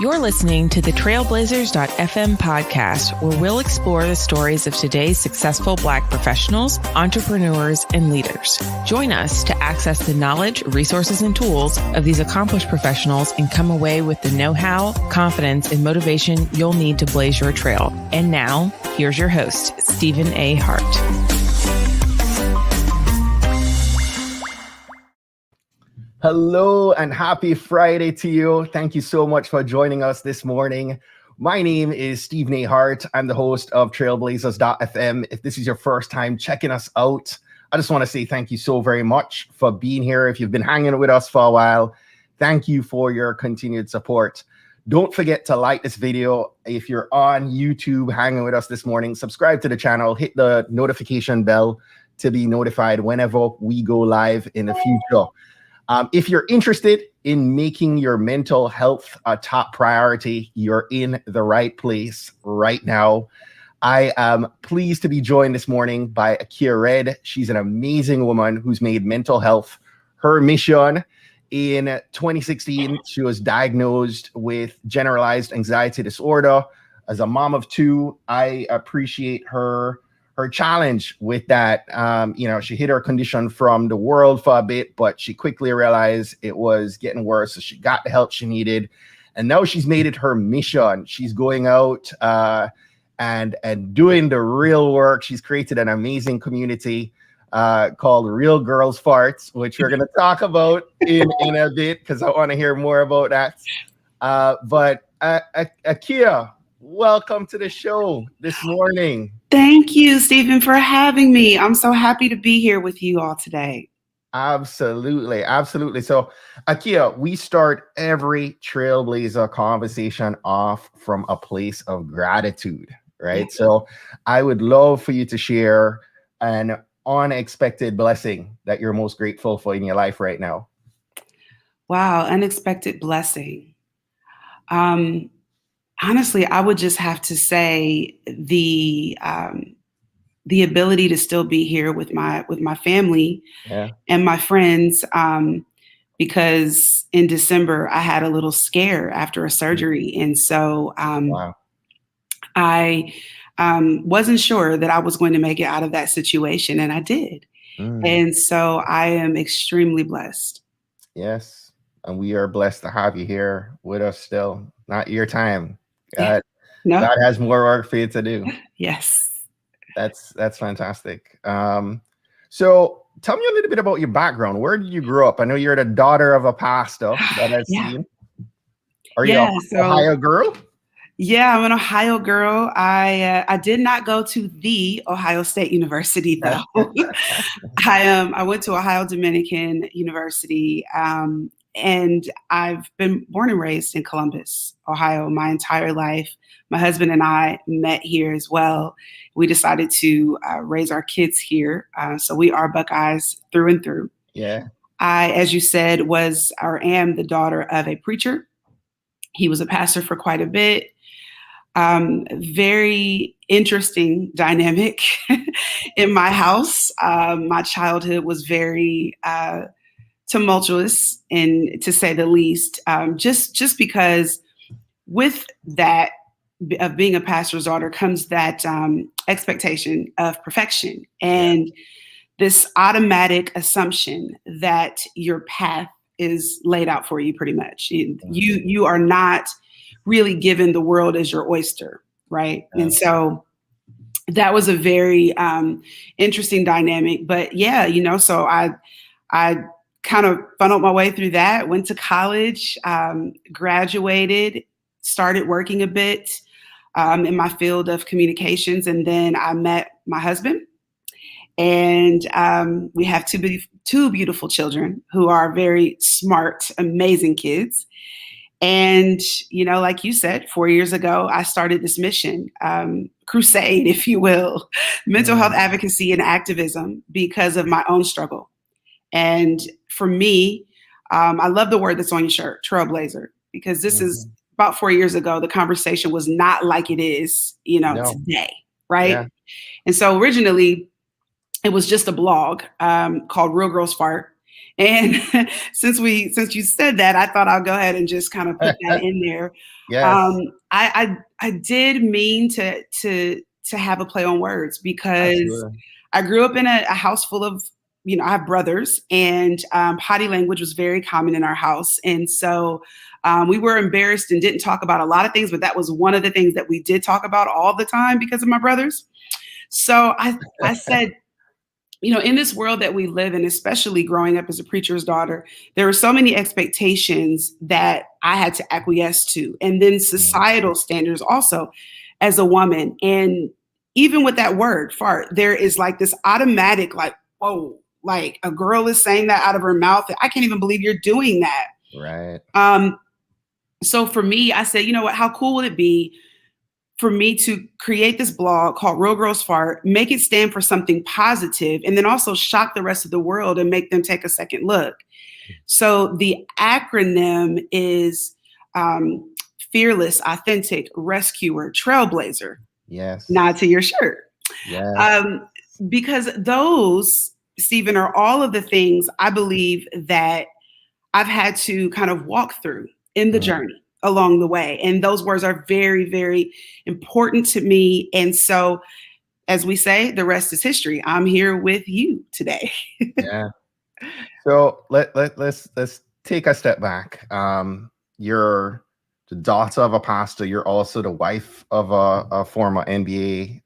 You're listening to the Trailblazers.fm podcast, where we'll explore the stories of today's successful Black professionals, entrepreneurs, and leaders. Join us to access the knowledge, resources, and tools of these accomplished professionals and come away with the know-how, confidence, and motivation you'll need to blaze your trail. And now, here's your host, Stephen A. Hart. Hello and happy Friday to you. Thank you so much for joining us this morning. My name is Stephen A. Hart. I'm the host of Trailblazers.fm. If this is your first time checking us out, I just want to say thank you so very much for being here. If you've been hanging with us for a while, thank you for your continued support. Don't forget to like this video. If you're on YouTube hanging with us this morning, subscribe to the channel, hit the notification bell to be notified whenever we go live in the future. If you're interested in making your mental health a top priority, you're in the right place right now. I am pleased to be joined this morning by Achea Redd. She's an amazing woman who's made mental health her mission. In 2016, she was diagnosed with generalized anxiety disorder. As a mom of two, I appreciate her challenge with that. She hid her condition from the world for a bit, but she quickly realized it was getting worse. So she got the help she needed. And now she's made it her mission. She's going out and doing the real work. She's created an amazing community called Real Girls Farts, which we're going to talk about in a bit because I want to hear more about that. But Achea, welcome to the show this morning. Thank you, Stephen, for having me. I'm so happy to be here with you all today. Absolutely. So, Achea, we start every Trailblazer conversation off from a place of gratitude, right? Yeah. So I would love for you to share an unexpected blessing that you're most grateful for in your life right now. Wow, unexpected blessing. Honestly, I would just have to say the ability to still be here with my family and my friends, because in December I had a little scare after a surgery, and so I wasn't sure that I was going to make it out of that situation, and I did. And so I am extremely blessed. Yes, and we are blessed to have you here with us still. Not your time. God has more work for you to do. Yes. That's fantastic. So tell me a little bit about your background. Where did you grow up? I know you're the daughter of a pastor that I've seen. Are you an Ohio girl? Yeah, I'm an Ohio girl. I did not go to the Ohio State University, though. I went to Ohio Dominican University, and I've been born and raised in Columbus, Ohio, my entire life. My husband and I met here as well. We decided to raise our kids here. So we are Buckeyes through and through. Yeah. I, as you said, am the daughter of a preacher. He was a pastor for quite a bit. Very interesting dynamic in my house. My childhood was very tumultuous, and to say the least, just because with that of being a pastor's daughter comes that expectation of perfection and this automatic assumption that your path is laid out for you pretty much. You are not really given the world as your oyster, right? Yeah. And so that was a very interesting dynamic. But so I kind of funneled my way through that, went to college, graduated, started working a bit in my field of communications. And then I met my husband, and we have two beautiful children who are very smart, amazing kids. And, like you said, 4 years ago, I started this mission, crusade, if you will, mental health advocacy and activism because of my own struggle. And for me, I love the word that's on your shirt, trailblazer, because this is about 4 years ago. The conversation was not like it is, today, right? Yeah. And so originally it was just a blog called Real Girls Fart. And since you said that, I thought I'll go ahead and just kind of put that in there. Yes. I did mean to have a play on words because Absolutely. I grew up in a house full of, I have brothers, and potty language was very common in our house. And so we were embarrassed and didn't talk about a lot of things, but that was one of the things that we did talk about all the time because of my brothers. So I said, in this world that we live in, especially growing up as a preacher's daughter, there were so many expectations that I had to acquiesce to. And then societal standards also as a woman. And even with that word, fart, there is like this automatic, like, whoa, like a girl is saying that out of her mouth. I can't even believe you're doing that. Right. So for me, I said, you know what, how cool would it be for me to create this blog called Real Girls Fart, make it stand for something positive, and then also shock the rest of the world and make them take a second look. So the acronym is Fearless, Authentic, Rescuer, Trailblazer. Yes. Nod to your shirt. Yes. Because those, Stephen, are all of the things I believe that I've had to kind of walk through in the journey along the way. And those words are very, very important to me. And so, as we say, the rest is history. I'm here with you today. Yeah. So let's take a step back. You're the daughter of a pastor. You're also the wife of a former NBA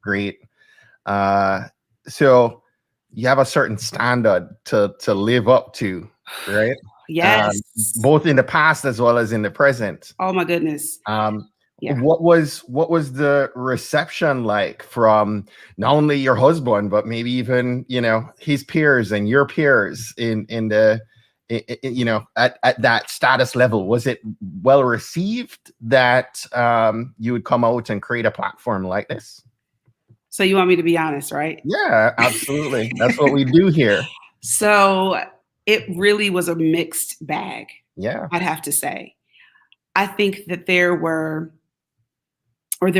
great. So you have a certain standard to live up to, right? Yes. Both in the past as well as in the present. Oh my goodness. What was the reception like from not only your husband, but maybe even, his peers and your peers in the, at that status level? Was it well received that you would come out and create a platform like this? So you want me to be honest, right? Yeah, absolutely. That's what we do here. So it really was a mixed bag. Yeah. I'd have to say. I think that there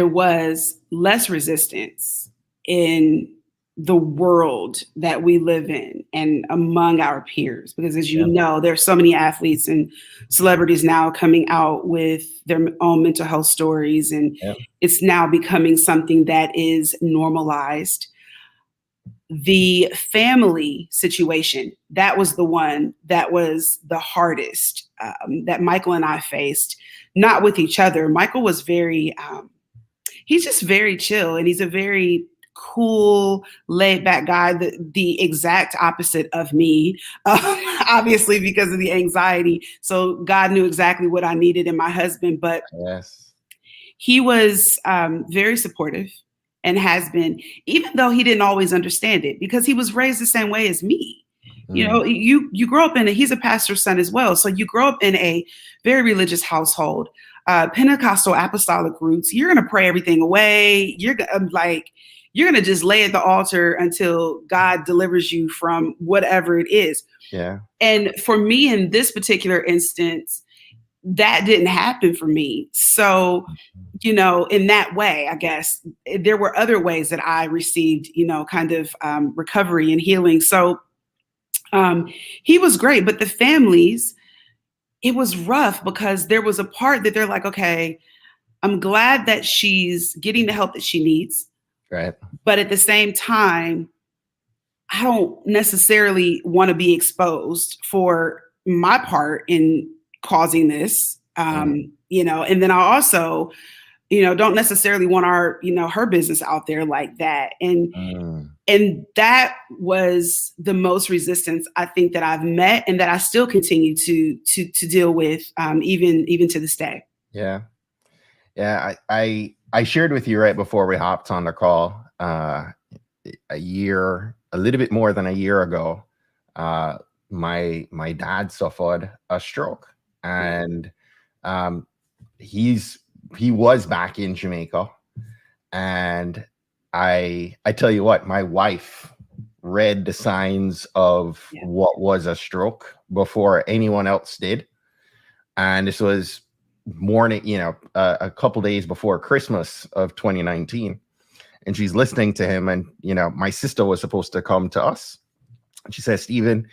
was less resistance in the world that we live in and among our peers, because as you know, there's so many athletes and celebrities now coming out with their own mental health stories, and it's now becoming something that is normalized. The family situation, that was the one that was the hardest that Michael and I faced, not with each other. Michael was he's just very chill, and he's a very cool, laid back guy, the exact opposite of me, obviously because of the anxiety. So God knew exactly what I needed in my husband, but he was very supportive. And has been, even though he didn't always understand it, because he was raised the same way as me. You grow up he's a pastor's son as well. So you grow up in a very religious household, Pentecostal apostolic roots. You're going to pray everything away. You're going to just lay at the altar until God delivers you from whatever it is. Yeah. And for me, in this particular instance, that didn't happen for me. So, in that way, I guess there were other ways that I received, kind of recovery and healing. So he was great, but the families, it was rough because there was a part that they're like, okay, I'm glad that she's getting the help that she needs. Right. But at the same time, I don't necessarily want to be exposed for my part in causing this, and then I also, don't necessarily want our, her business out there like that. And that was the most resistance I think that I've met and that I still continue to deal with, even to this day. Yeah. Yeah. I shared with you right before we hopped on the call, a little bit more than a year ago, my dad suffered a stroke. And he was back in Jamaica, and I tell you what, my wife read the signs of what was a stroke before anyone else did, and this was morning, a couple days before Christmas of 2019, and she's listening to him, and my sister was supposed to come to us, and she says, "Stephen,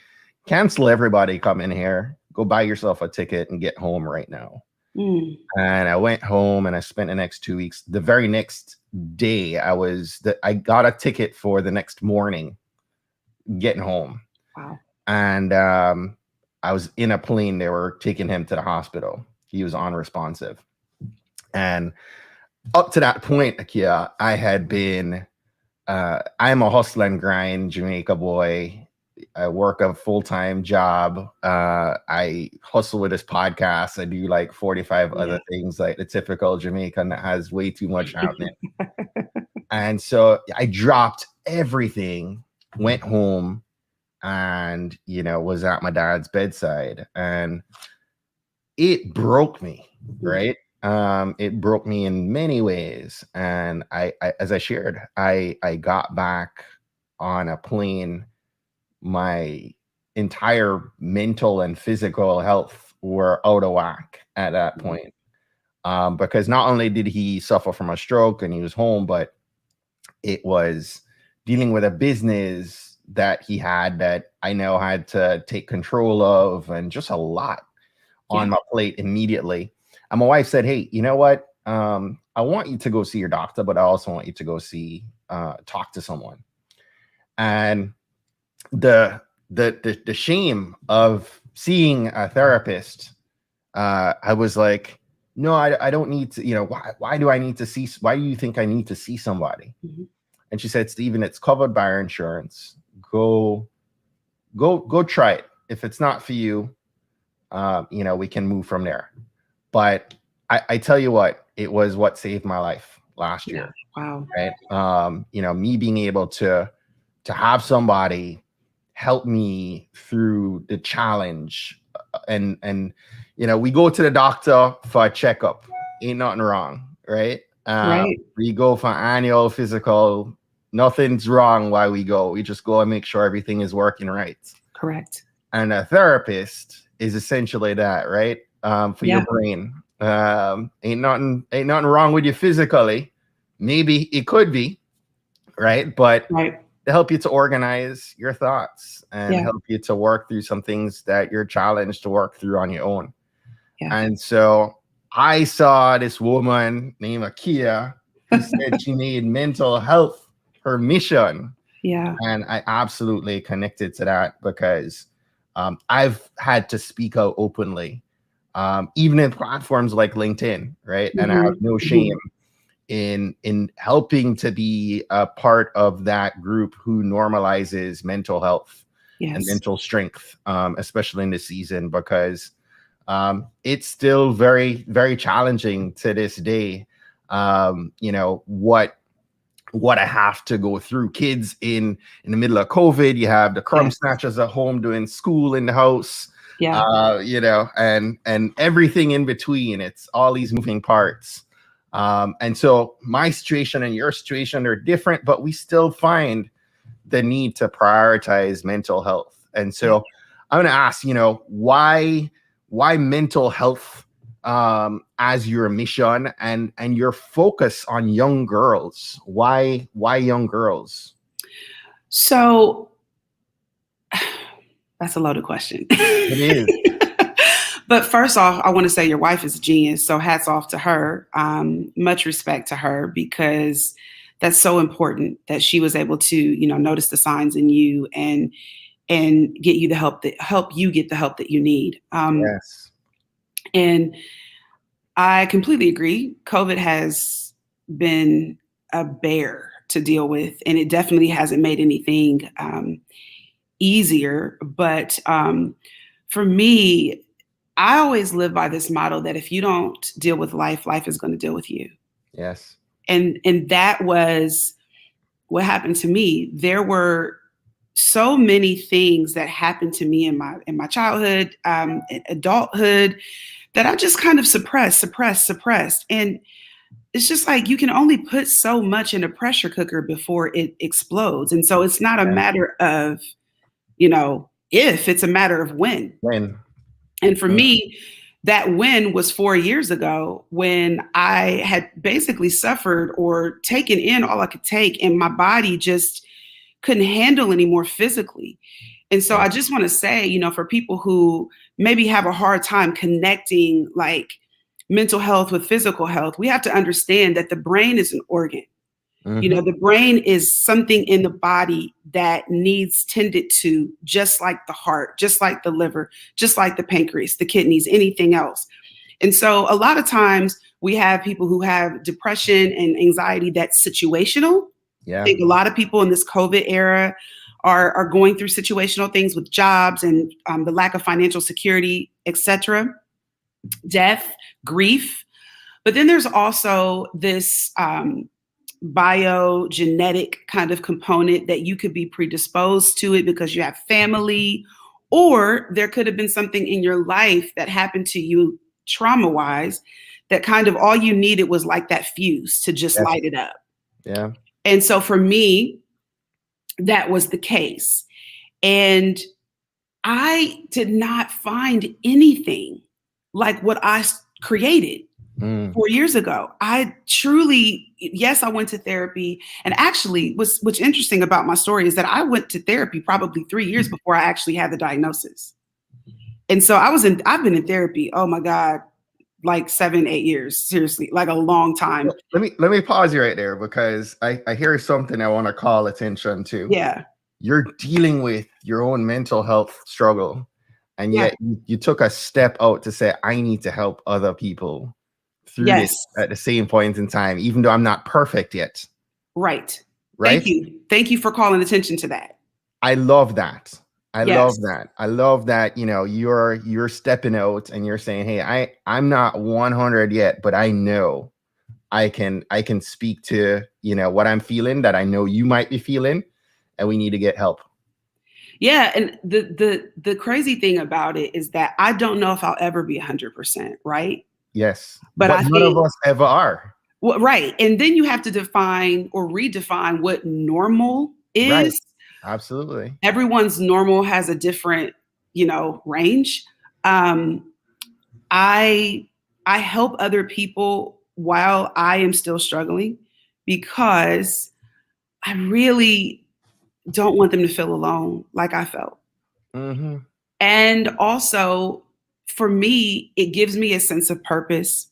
cancel everybody coming here. Go buy yourself a ticket and get home right now. Mm. And I went home and I spent the next 2 weeks. The very next day, I got a ticket for the next morning getting home. Wow. And I was in a plane. They were taking him to the hospital. He was unresponsive. And up to that point, Achea, I had been, I'm a hustle and grind Jamaica boy. I work a full-time job. I hustle with this podcast. I do like 45 other things, like the typical Jamaican that has way too much happening. And so I dropped everything, went home, and, was at my dad's bedside. And it broke me, right? It broke me in many ways. And I as I shared, I got back on a plane. My entire mental and physical health were out of whack at that point. Because not only did he suffer from a stroke and he was home, but it was dealing with a business that he had that I now had to take control of, and just a lot on my plate immediately. And my wife said, "Hey, you know what? I want you to go see your doctor, but I also want you to go talk to someone." And the shame of seeing a therapist, I was like, no, I don't need to, why do you think I need to see somebody? Mm-hmm. And she said, "Stephen, it's covered by our insurance. Go try it. If it's not for you, we can move from there." But I tell you what, it was what saved my life last year. Wow. Right. Me being able to have somebody help me through the challenge, and we go to the doctor for a checkup. Ain't nothing wrong, right? Right. We go for annual physical. Nothing's wrong while we go. We just go and make sure everything is working right. Correct. And a therapist is essentially that, right? For your brain. Ain't nothing wrong with you physically. Maybe it could be, right? But to help you to organize your thoughts and help you to work through some things that you're challenged to work through on your own. Yeah. And so I saw this woman named Achea who said she made mental health her mission. Yeah. And I absolutely connected to that, because I've had to speak out openly, even in platforms like LinkedIn, right? Mm-hmm. And I have no shame in helping to be a part of that group who normalizes mental health and mental strength, especially in this season, because it's still very, very challenging to this day. What I have to go through. Kids in the middle of COVID, you have the crumb snatchers at home doing school in the house, and everything in between. It's all these moving parts. And so my situation and your situation are different, but we still find the need to prioritize mental health. And so I'm going to ask, why mental health as your mission and your focus on young girls? Why young girls? So that's a loaded question. It is. But first off, I want to say your wife is a genius. So hats off to her. Much respect to her, because that's so important that she was able to, notice the signs in you and get you the help you get the help that you need. Yes. And I completely agree. COVID has been a bear to deal with, and it definitely hasn't made anything easier. But for me, I always live by this motto that if you don't deal with life, life is going to deal with you. Yes. And that was what happened to me. There were so many things that happened to me in my childhood, adulthood, that I just kind of suppressed. And it's just like, you can only put so much in a pressure cooker before it explodes. And so it's not a matter of, if, it's a matter of when. And for me, that when was 4 years ago, when I had basically suffered or taken in all I could take, and my body just couldn't handle anymore physically. And so I just want to say, you know, for people who maybe have a hard time connecting like mental health with physical health, we have to understand that the brain is an organ. You know, the brain is something in the body that needs tended to, just like the heart, just like the liver, just like the pancreas, the kidneys, anything else. And so a lot of times we have people who have depression and anxiety that's situational. I think a lot of people in this COVID era are going through situational things with jobs and the lack of financial security, etc., death, grief. But then there's also this biogenetic kind of component that you could be predisposed to it because you have family, or there could have been something in your life that happened to you trauma-wise that kind of all you needed was like that fuse to just light it up. Yeah. And so for me, that was the case. And I did not find anything like what I created 4 years ago. I truly, yes, I went to therapy. And actually, what's interesting about my story is that I went to therapy probably 3 years before I actually had the diagnosis. And so I've been in therapy, oh my God, like 7-8 years, seriously, like a long time. Let me pause you right there, because I hear something I want to call attention to. Yeah. You're dealing with your own mental health struggle, and yet you took a step out to say, I need to help other people through this at the same point in time, even though I'm not perfect yet. Right. Thank you. Thank you for calling attention to that. I love that. I love that, you know, you're stepping out and you're saying, hey, I'm not 100 yet, but I know I can speak to, you know, what I'm feeling, that I know you might be feeling, and we need to get help. Yeah. And the crazy thing about it is that I don't know if I'll ever be 100%, right? Yes. But I think none of us ever are. Well, right. And then you have to define or redefine what normal is. Right. Absolutely. Everyone's normal has a different, you know, range. I help other people while I am still struggling, because I really don't want them to feel alone like I felt. And also, for me, it gives me a sense of purpose.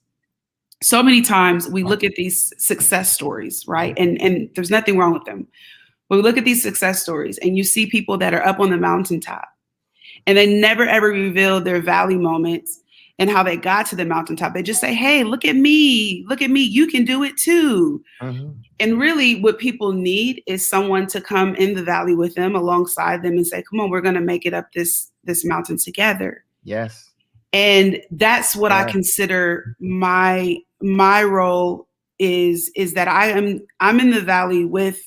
So many times we look at these success stories, right? And there's nothing wrong with them. But we look at these success stories and you see people that are up on the mountaintop and they never, ever reveal their valley moments and how they got to the mountaintop. They just say, hey, look at me, you can do it too. And really what people need is someone to come in the valley with them, alongside them, and say, come on, we're going to make it up this mountain together. Yes. And that's what I consider my role is that I'm in the valley with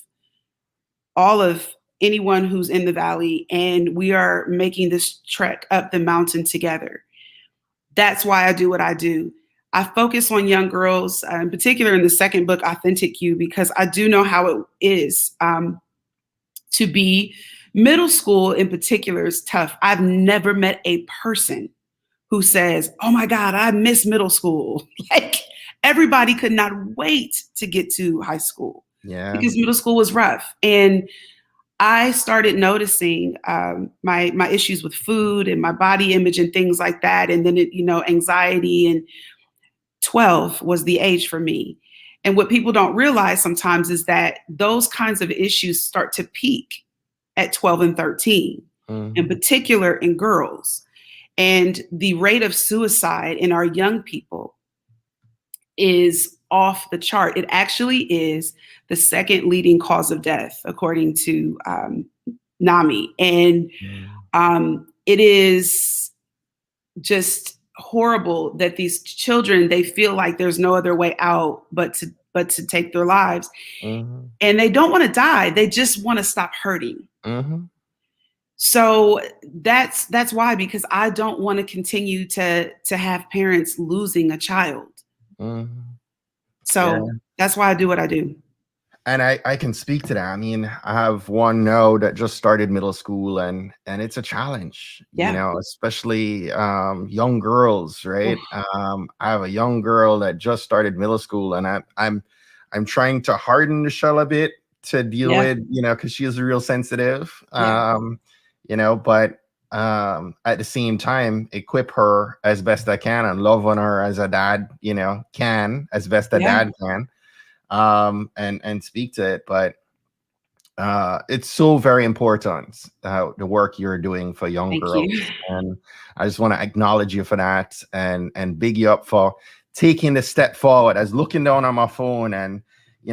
all of anyone who's in the valley, and we are making this trek up the mountain together. That's why I do what I do. I focus on young girls, in particular in the second book, Authentic You, because I do know how it is to be middle school in particular is tough. I've never met a person who says, oh my God, I miss middle school. Like everybody could not wait to get to high school because middle school was rough. And I started noticing my issues with food and my body image and things like that. And then, anxiety, and 12 was the age for me. And what people don't realize sometimes is that those kinds of issues start to peak at 12 and 13, in particular in girls. And the rate of suicide in our young people is off the chart. It actually is the second leading cause of death, according to NAMI. And it is just horrible that these children, they feel like there's no other way out but to take their lives. And they don't want to die. They just want to stop hurting. So that's why, because I don't want to continue to have parents losing a child. So that's why I do what I do. And I can speak to that. I mean, I have one now that just started middle school, and it's a challenge, especially young girls, right? I have a young girl that just started middle school, and I'm trying to harden the shell a bit to deal with, because she is real sensitive. but at the same time, equip her as best I can and love on her as a dad, can as best a Yeah. dad can, and speak to it. But it's so very important, the work you're doing for young Thank girls, you. and I just want to acknowledge you for that, and big you up for taking the step forward. I was looking down on my phone, and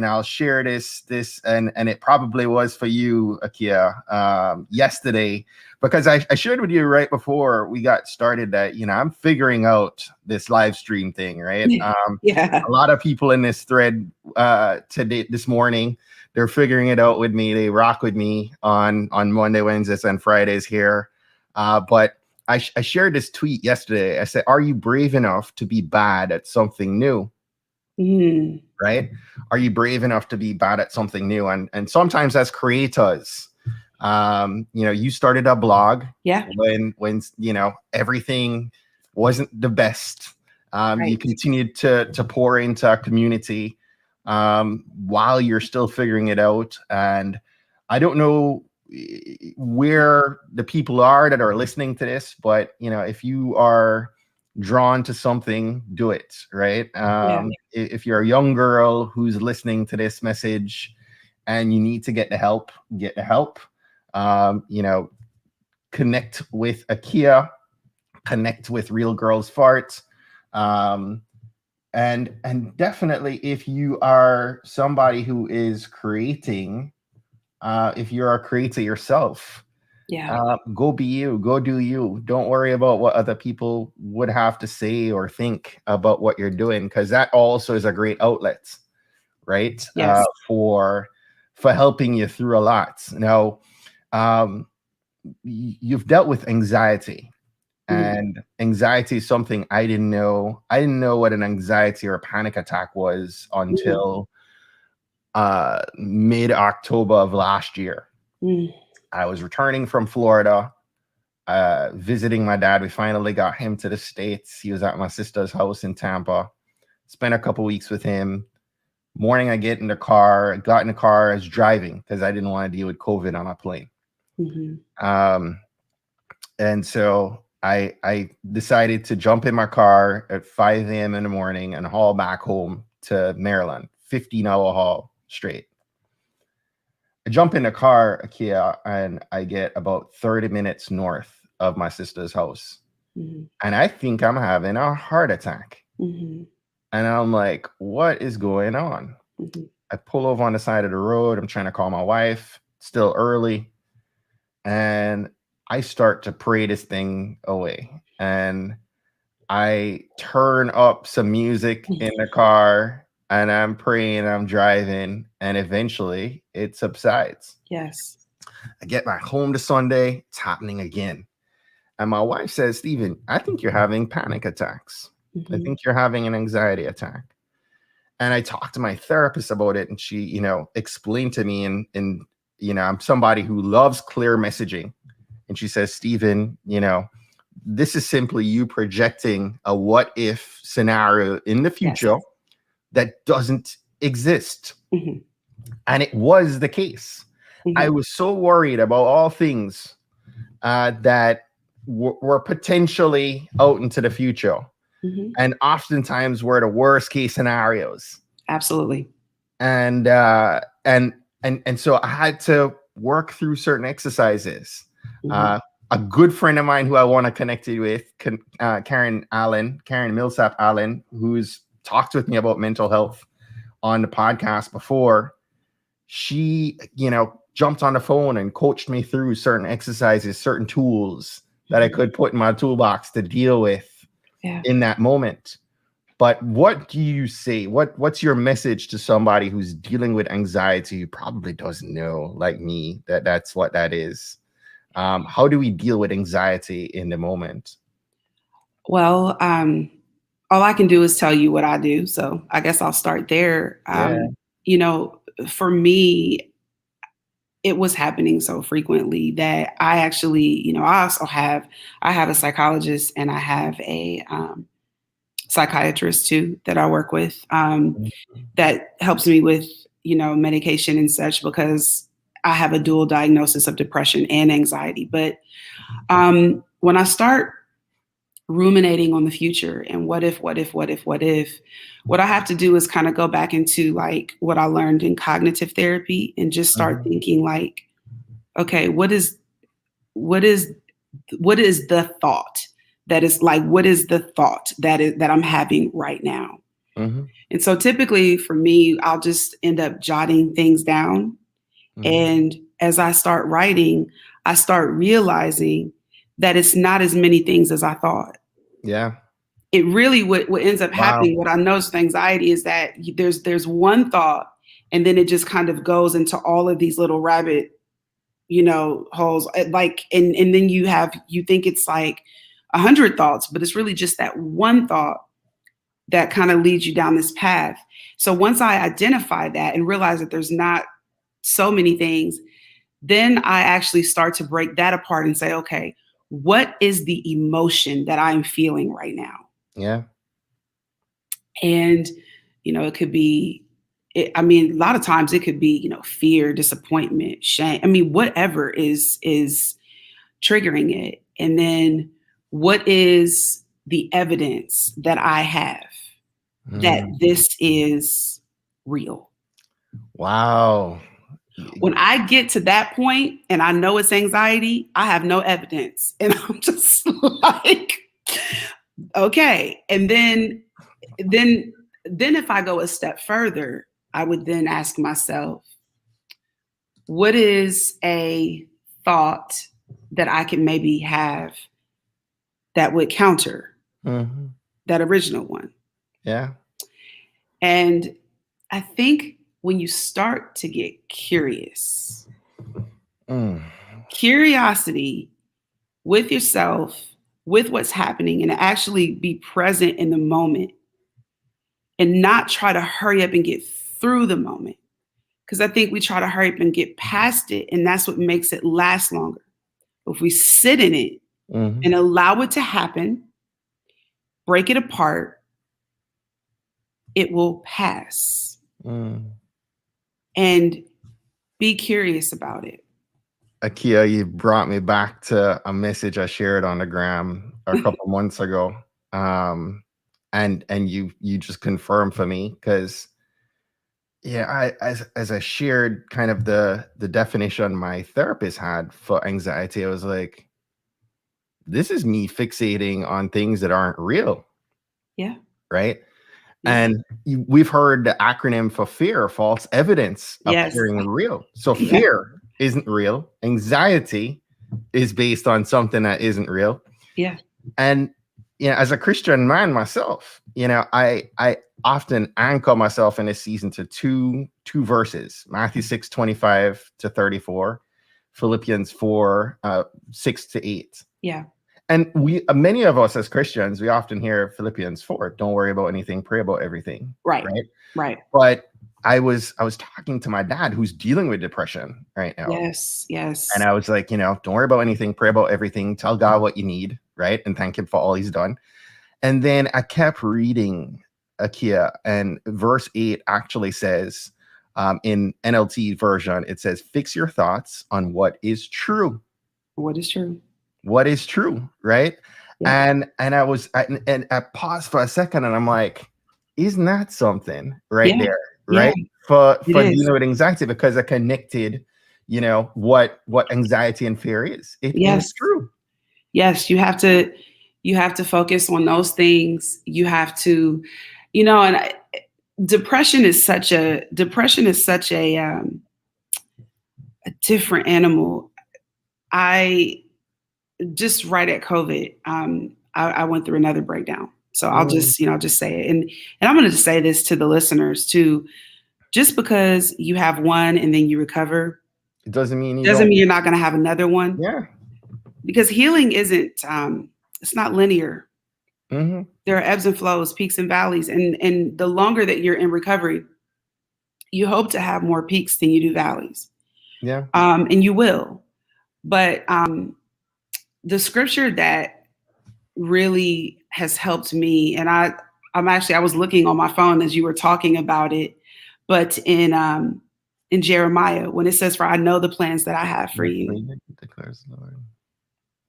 I'll share this, and it probably was for you, Achea, yesterday, because I shared with you right before we got started that I'm figuring out this live stream thing, right? Yeah. A lot of people in this thread today, this morning, they're figuring it out with me. They rock with me on Monday, Wednesdays, and Fridays here. But I shared this tweet yesterday. I said, "Are you brave enough to be bad at something new?" Mm. Right? Are you brave enough to be bad at something new? And sometimes as creators, you started a blog Yeah. when everything wasn't the best. You Right. continued to pour into our community while you're still figuring it out. And I don't know where the people are that are listening to this, but if you are drawn to something, do it, right? Yeah. If you're a young girl who's listening to this message and you need to get the help, get the help. Connect with Achea, connect with Real Girls Fart. And definitely, if you are somebody who is creating, if you're a creator yourself, Yeah. go be you, go do you. Don't worry about what other people would have to say or think about what you're doing, because that also is a great outlet, right? Yes. For helping you through a lot. Now, you've dealt with anxiety. Mm. And anxiety is something I didn't know. I didn't know what an anxiety or a panic attack was until mid-October of last year. Mm. I was returning from Florida, visiting my dad. We finally got him to the States. He was at my sister's house in Tampa. Spent a couple weeks with him. Morning, I got in the car. I was driving because I didn't want to deal with COVID on a plane. Mm-hmm. And so I decided to jump in my car at 5 a.m. in the morning and haul back home to Maryland, 15-hour haul straight. I jump in the car, Achea, and I get about 30 minutes north of my sister's house. Mm-hmm. And I think I'm having a heart attack. Mm-hmm. And I'm like, what is going on? Mm-hmm. I pull over on the side of the road. I'm trying to call my wife. Still early. And I start to pray this thing away. And I turn up some music in the car and I'm praying, I'm driving, and eventually it subsides. Yes. I get back home to Sunday, it's happening again. And my wife says, "Stephen, I think you're having panic attacks. Mm-hmm. I think you're having an anxiety attack." And I talked to my therapist about it, and she, explained to me, and I'm somebody who loves clear messaging. And she says, "Stephen, this is simply you projecting a what if scenario in the future that doesn't exist." Mm-hmm. And it was the case. Mm-hmm. I was so worried about all things that were potentially out into the future. Mm-hmm. And oftentimes were the worst case scenarios. Absolutely. And so I had to work through certain exercises. Mm-hmm. A good friend of mine who I want to connect you with, Karen Millsap Allen, who's talked with me about mental health on the podcast before. She, jumped on the phone and coached me through certain exercises, certain tools that I could put in my toolbox to deal with in that moment. But what do you say? What's your message to somebody who's dealing with anxiety who probably doesn't know, like me, that's what that is? How do we deal with anxiety in the moment? Well, all I can do is tell you what I do. So I guess I'll start there. For me, it was happening so frequently that I actually, I have a psychologist and I have a psychiatrist too that I work with that helps me with, medication and such, because I have a dual diagnosis of depression and anxiety. But when I start ruminating on the future and what if, what I have to do is kind of go back into like what I learned in cognitive therapy and just start thinking like, okay, what is the thought that is like, what is the thought that I'm having right now? And so typically for me, I'll just end up jotting things down. And as I start writing, I start realizing that it's not as many things as I thought. Yeah. It really, what ends up happening, what I noticed with anxiety is that there's one thought, and then it just kind of goes into all of these little rabbit, holes. Like, and then you think it's like 100 thoughts, but it's really just that one thought that kind of leads you down this path. So once I identify that and realize that there's not so many things, then I actually start to break that apart and say, okay, what is the emotion that I'm feeling right now? Yeah. And, it could be, a lot of times it could be, fear, disappointment, shame. Whatever is triggering it. And then what is the evidence that I have that this is real? Wow. When I get to that point and I know it's anxiety, I have no evidence. And I'm just like, okay. And then if I go a step further, I would then ask myself, what is a thought that I can maybe have that would counter that original one? Yeah. And I think when you start to get curious, curiosity with yourself, with what's happening, and actually be present in the moment and not try to hurry up and get through the moment. Because I think we try to hurry up and get past it, and that's what makes it last longer. If we sit in it and allow it to happen, break it apart, it will pass. And be curious about it. Achea, you brought me back to a message I shared on the gram a couple months ago. And you just confirmed for me, because as I shared kind of the definition my therapist had for anxiety, I was like, this is me fixating on things that aren't real. Yeah. Right. And we've heard the acronym for fear, false evidence appearing real. So fear isn't real. Anxiety is based on something that isn't real. Yeah. And as a Christian man myself, I often anchor myself in this season to two verses: Matthew 6:25-34, Philippians 4:6-8. Yeah. And many of us as Christians, we often hear Philippians 4, don't worry about anything, pray about everything. Right. But I was talking to my dad, who's dealing with depression right now. Yes. And I was like, don't worry about anything, pray about everything, tell God what you need, right? And thank him for all he's done. And then I kept reading Achea, and verse 8 actually says, in NLT version, it says, fix your thoughts on what is true. What is true? What is true, right? Yeah. And I paused for a second, and I'm like, isn't that something right there, right? For dealing with anxiety, because I connected, what anxiety and fear is. It's true. Yes, you have to focus on those things. You have to, and depression is such a different animal. I just right at COVID, I went through another breakdown. So I'll just say it. And I'm going to just say this to the listeners too. Just because you have one and then you recover, it doesn't mean you're not going to have another one. Yeah. Because healing isn't, it's not linear. There are ebbs and flows, peaks and valleys. And the longer that you're in recovery, you hope to have more peaks than you do valleys. Yeah. And you will. But the scripture that really has helped me, and I was looking on my phone as you were talking about it, but in in Jeremiah when it says, "For I know the plans that I have for you, Declares the Lord.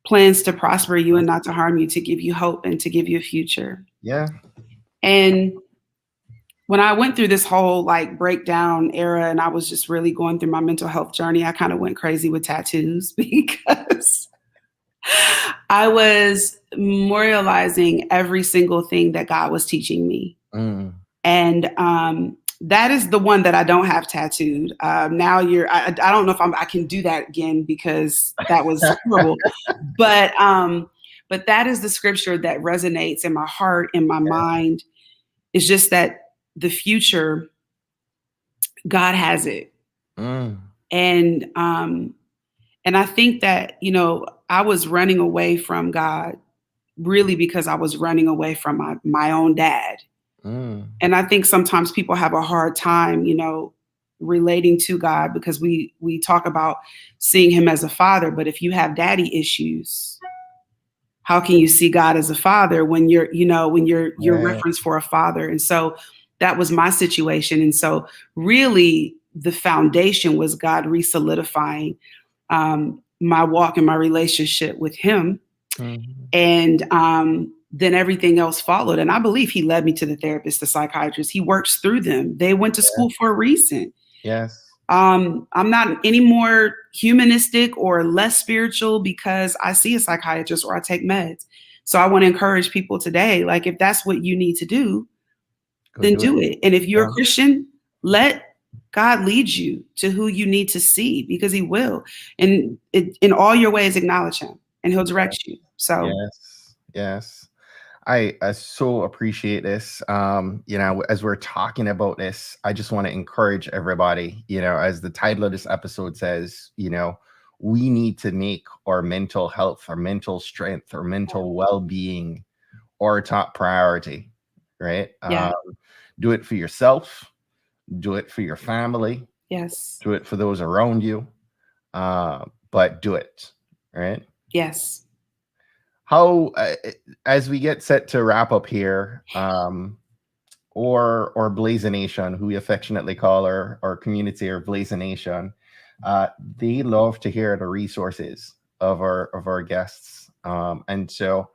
plans to prosper you and not to harm you, to give you hope and to give you a future." Yeah. And when I went through this whole like breakdown era and I was just really going through my mental health journey, I kind of went crazy with tattoos because I was memorializing every single thing that God was teaching me. Mm. And that is the one that I don't have tattooed. Now I don't know if I can do that again because that was horrible. But that is the scripture that resonates in my heart, in my mind. It's just that the future, God has it. Mm. And I think that, I was running away from God really because I was running away from my own dad. Mm. And I think sometimes people have a hard time, relating to God because we talk about seeing him as a father. But if you have daddy issues, how can you see God as a father when you're referenced for a father? And so that was my situation. And so really the foundation was God re-solidifying my walk and my relationship with him. Mm-hmm. And then everything else followed. And I believe he led me to the therapist, the psychiatrist. He works through them. They went to school for a reason. Yes. I'm not any more humanistic or less spiritual because I see a psychiatrist or I take meds. So I want to encourage people today, like if that's what you need to do, then do it. And if you're a Christian, let God lead you to who you need to see because he will. And in all your ways, acknowledge him and he'll direct you. So yes. I so appreciate this. As we're talking about this, I just want to encourage everybody, as the title of this episode says, we need to make our mental health, our mental strength, our mental well-being our top priority, right? Yeah. Do it for yourself, do it for your family. Yes. Do it for those around you. But do it, right? Yes. How, as we get set to wrap up here, or Blaze Nation, who we affectionately call our community, or Blaze Nation, they love to hear the resources of our guests, and so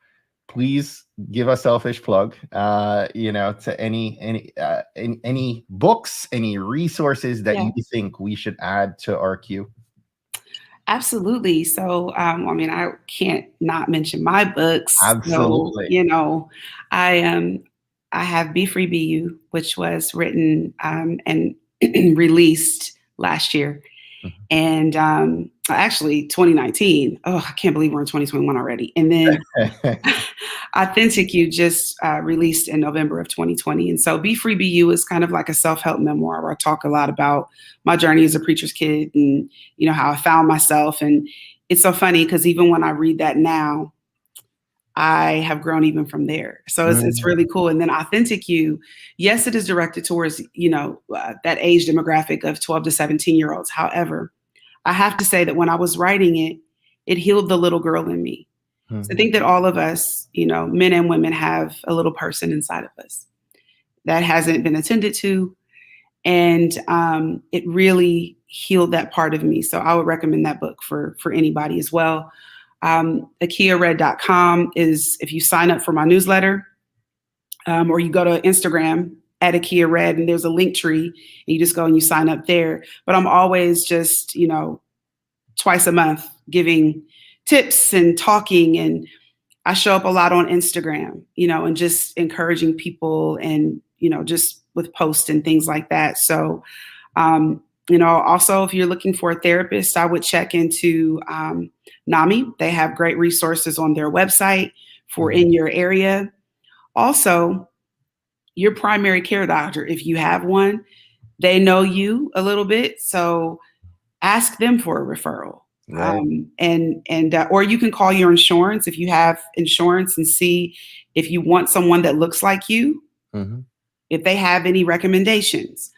please give a selfish plug, to any books, any resources that you think we should add to our queue. Absolutely. So, I can't not mention my books. Absolutely. So, I have Be Free, Be You, which was written and released last year. Mm-hmm. And actually 2019. Oh, I can't believe we're in 2021 already. And then Authentic You just released in November of 2020. And so Be Free, Be You is kind of like a self-help memoir where I talk a lot about my journey as a preacher's kid and, how I found myself. And it's so funny because even when I read that now, I have grown even from there. So it's really cool. And then Authentic You, yes, it is directed towards, that age demographic of 12 to 17-year-olds. However, I have to say that when I was writing it, it healed the little girl in me. Mm-hmm. So I think that all of us, men and women, have a little person inside of us that hasn't been attended to. And it really healed that part of me. So I would recommend that book for anybody as well. AcheaRedd.com is if you sign up for my newsletter, or you go to Instagram at Achea Redd, and there's a link tree, and you just go and you sign up there. But I'm always just, twice a month giving tips and talking, and I show up a lot on Instagram, and just encouraging people and, just with posts and things like that. So, also, if you're looking for a therapist, I would check into NAMI. They have great resources on their website for in your area. Also, your primary care doctor, if you have one, they know you a little bit. So ask them for a referral. Right. Or you can call your insurance if you have insurance and see if you want someone that looks like you, if they have any recommendations.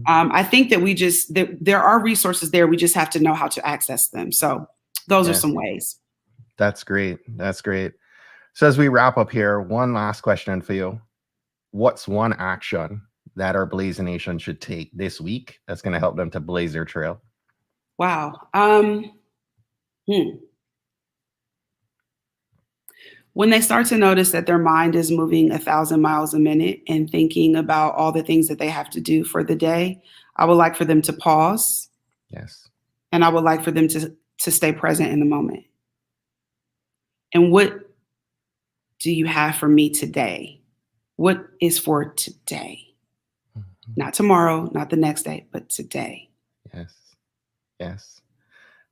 I think that there are resources there. We just have to know how to access them. So those are some ways. That's great. That's great. So as we wrap up here, one last question for you. What's one action that our Blazer Nation should take this week that's going to help them to blaze their trail? Wow. When they start to notice that their mind is moving 1,000 miles a minute and thinking about all the things that they have to do for the day, I would like for them to pause. Yes. And I would like for them to stay present in the moment. And what do you have for me today? What is for today? Mm-hmm. Not tomorrow, not the next day, but today. Yes. Yes.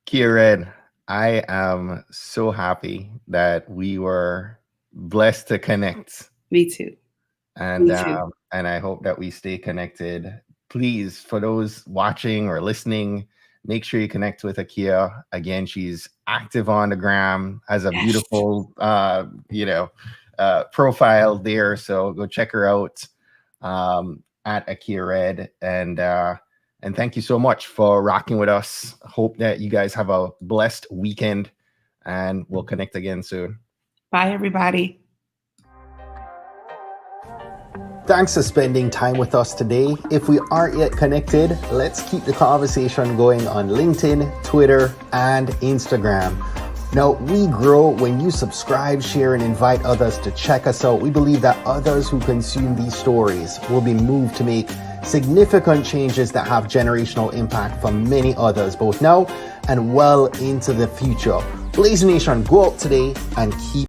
Achea Redd, I am so happy that we were blessed to connect. Me too. And I hope that we stay connected. Please, for those watching or listening, make sure you connect with Achea. Again, she's active on the gram, has a beautiful, profile there. So go check her out at Achea Redd. And thank you so much for rocking with us. Hope that you guys have a blessed weekend, and we'll connect again soon. Bye, everybody. Thanks for spending time with us today. If we aren't yet connected, let's keep the conversation going on LinkedIn, Twitter, and Instagram. Now, we grow when you subscribe, share, and invite others to check us out. We believe that others who consume these stories will be moved to make significant changes that have generational impact for many others, both now and well into the future. Blazer Nation, go out today and keep